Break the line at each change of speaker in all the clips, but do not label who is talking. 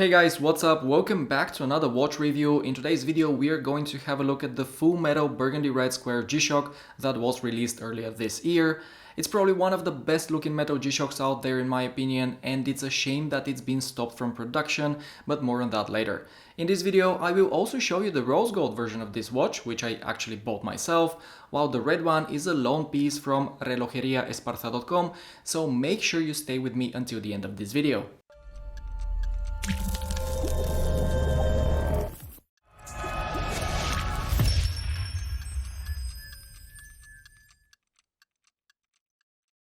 Hey guys, what's up? Welcome back to another watch review. In today's video we are going to have a look at the full metal burgundy red square G-shock that was released earlier this year. It's probably one of the best looking metal G-shocks out there in my opinion, and it's a shame that it's been stopped from production, but more on that later. In this video I will also show you the rose gold version of this watch, which I actually bought myself, while the red one is a loan piece from relojeriaesparza.com, so make sure you stay with me until the end of this video.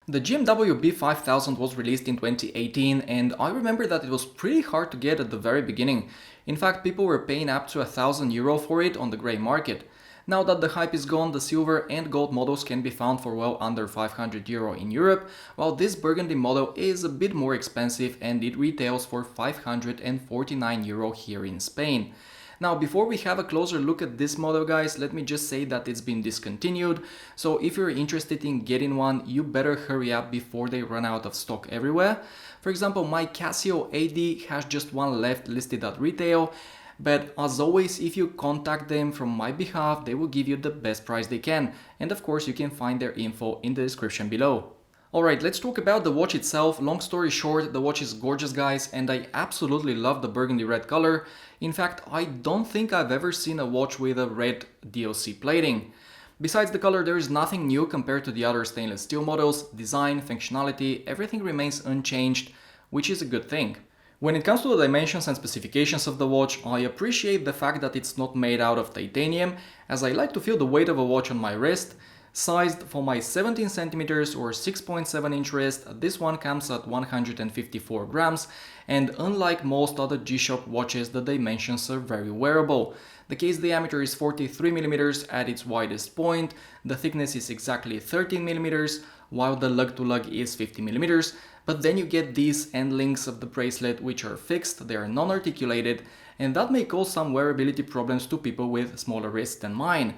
The GMW-B5000 was released in 2018 and I remember that it was pretty hard to get at the very beginning. In fact, people were paying up to €1,000 for it on the grey market. Now that the hype is gone, the silver and gold models can be found for well under €500 in Europe, while this burgundy model is a bit more expensive and it retails for €549 here in Spain. Now, before we have a closer look at this model, guys, let me just say that it's been discontinued, so if you're interested in getting one, you better hurry up before they run out of stock everywhere. For example, my Casio AD has just one left listed at retail, but as always, if you contact them from my behalf, they will give you the best price they can, and of course you can find their info in the description below. Alright, let's talk about the watch itself. Long story short, the watch is gorgeous, guys, and I absolutely love the burgundy red color. In fact, I don't think I've ever seen a watch with a red DLC plating. Besides the color, there is nothing new compared to the other stainless steel models. Design, functionality, everything remains unchanged, which is a good thing. When it comes to the dimensions and specifications of the watch, I appreciate the fact that it's not made out of titanium, as I like to feel the weight of a watch on my wrist. Sized for my 17 centimeters or 6.7 inch wrist, this one comes at 154 grams, and unlike most other G-shock watches, the dimensions are very wearable. The case diameter is 43 mm at its widest point, the thickness is exactly 13 mm, while the lug-to-lug is 50 mm, but then you get these end links of the bracelet which are fixed, they are non-articulated, and that may cause some wearability problems to people with smaller wrists than mine.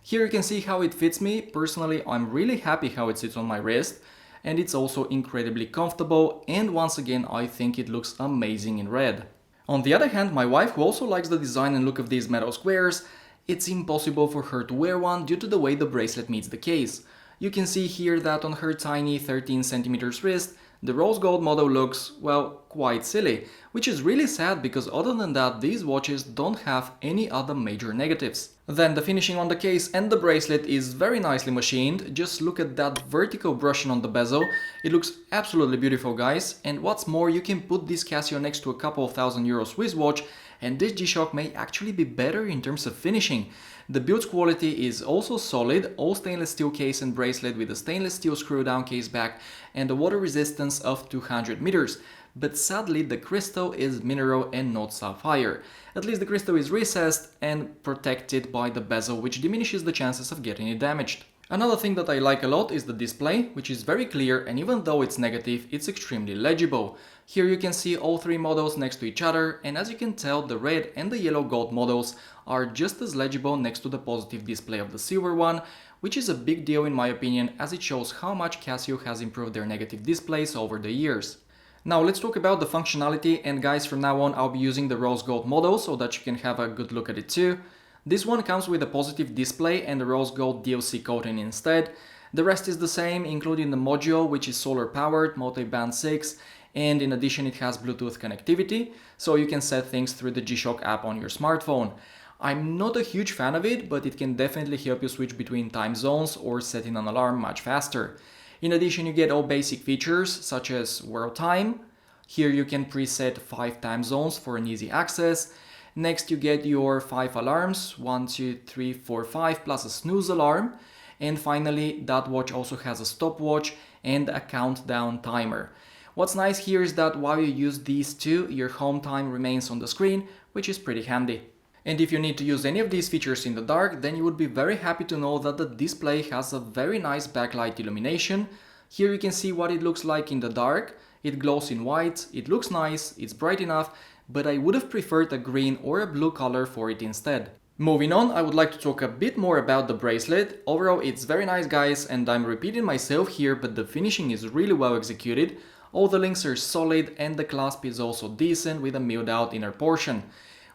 Here you can see how it fits me. Personally, I'm really happy how it sits on my wrist, and it's also incredibly comfortable, and once again I think it looks amazing in red. On the other hand, my wife, who also likes the design and look of these metal squares, it's impossible for her to wear one due to the way the bracelet meets the case. You can see here that on her tiny 13 cm wrist, the rose gold model looks, well, quite silly, which is really sad because other than that, these watches don't have any other major negatives. Then the finishing on the case and the bracelet is very nicely machined. Just look at that vertical brushing on the bezel. It looks absolutely beautiful, guys. And what's more, you can put this Casio next to a couple of €1,000 Swiss watch and this G-shock may actually be better in terms of finishing. The build quality is also solid, all stainless steel case and bracelet with a stainless steel screw down case back and a water resistance of 200 meters. But sadly the crystal is mineral and not sapphire. At least the crystal is recessed and protected by the bezel, which diminishes the chances of getting it damaged. Another thing that I like a lot is the display, which is very clear, and even though it's negative, it's extremely legible. Here you can see all three models next to each other, and as you can tell, the red and the yellow gold models are just as legible next to the positive display of the silver one, which is a big deal in my opinion, as it shows how much Casio has improved their negative displays over the years. Now let's talk about the functionality, and guys, from now on I'll be using the rose gold model so that you can have a good look at it too. This one comes with a positive display and the rose gold DLC coating instead. The rest is the same, including the module, which is solar powered, multi-band 6, and in addition it has Bluetooth connectivity, so you can set things through the G-shock app on your smartphone. I'm not a huge fan of it, but it can definitely help you switch between time zones or setting an alarm much faster. In addition, you get all basic features such as world time. Here you can preset 5 time zones for an easy access. Next you get your 5 alarms, 1, 2, 3, 4, 5, plus a snooze alarm. And finally, that watch also has a stopwatch and a countdown timer. What's nice here is that while you use these two, your home time remains on the screen, which is pretty handy. And if you need to use any of these features in the dark, then you would be very happy to know that the display has a very nice backlight illumination. Here you can see what it looks like in the dark. It glows in white, it looks nice, it's bright enough, but I would have preferred a green or a blue color for it instead. Moving on, I would like to talk a bit more about the bracelet. Overall, it's very nice, guys, and I'm repeating myself here, but the finishing is really well executed. All the links are solid and the clasp is also decent with a milled out inner portion.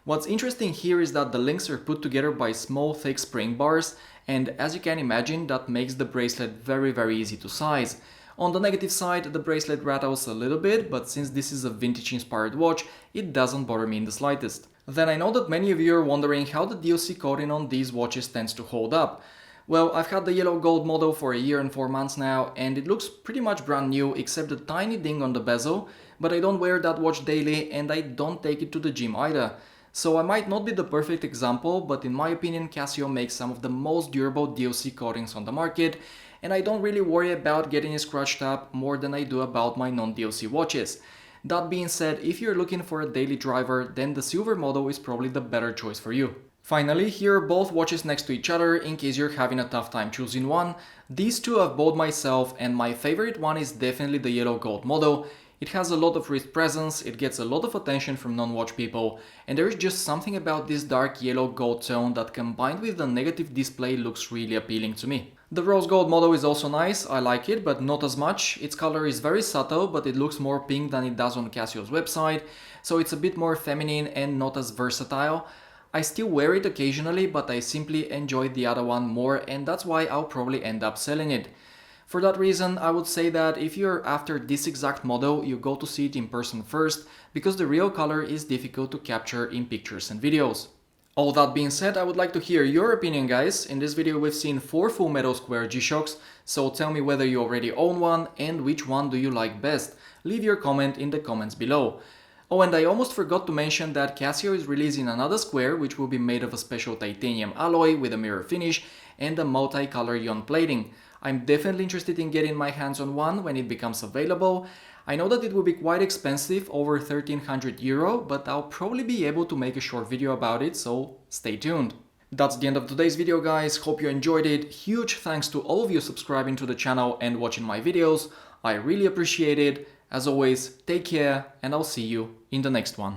What's interesting here is that the links are put together by small thick spring bars, and as you can imagine, that makes the bracelet very easy to size. On the negative side, the bracelet rattles a little bit, but since this is a vintage inspired watch, it doesn't bother me in the slightest. Then I know that many of you are wondering how the DLC coating on these watches tends to hold up. Well, I've had the yellow gold model for a year and 4 months now, and it looks pretty much brand new except the tiny ding on the bezel, but I don't wear that watch daily and I don't take it to the gym either. So I might not be the perfect example, but in my opinion Casio makes some of the most durable DLC coatings on the market, and I don't really worry about getting it scratched up more than I do about my non-DLC watches. That being said, if you're looking for a daily driver, then the silver model is probably the better choice for you. Finally, here are both watches next to each other in case you're having a tough time choosing one. These two I've bought myself, and my favorite one is definitely the yellow gold model. It has a lot of wrist presence, it gets a lot of attention from non-watch people, and there is just something about this dark yellow gold tone that combined with the negative display looks really appealing to me. The rose gold model is also nice, I like it, but not as much. Its color is very subtle, but it looks more pink than it does on Casio's website, so it's a bit more feminine and not as versatile. I still wear it occasionally, but I simply enjoy the other one more, and that's why I'll probably end up selling it. For that reason, I would say that if you're after this exact model, you go to see it in person first, because the real color is difficult to capture in pictures and videos. All that being said, I would like to hear your opinion, guys. In this video we've seen 4 full metal square G-shocks, so tell me whether you already own one and which one do you like best. Leave your comment in the comments below. Oh, and I almost forgot to mention that Casio is releasing another square which will be made of a special titanium alloy with a mirror finish and a multi-color ion plating. I'm definitely interested in getting my hands on one when it becomes available. I know that it will be quite expensive, over €1,300, but I'll probably be able to make a short video about it, so stay tuned. That's the end of today's video, guys. Hope you enjoyed it. Huge thanks to all of you subscribing to the channel and watching my videos. I really appreciate it. As always, take care and I'll see you in the next one.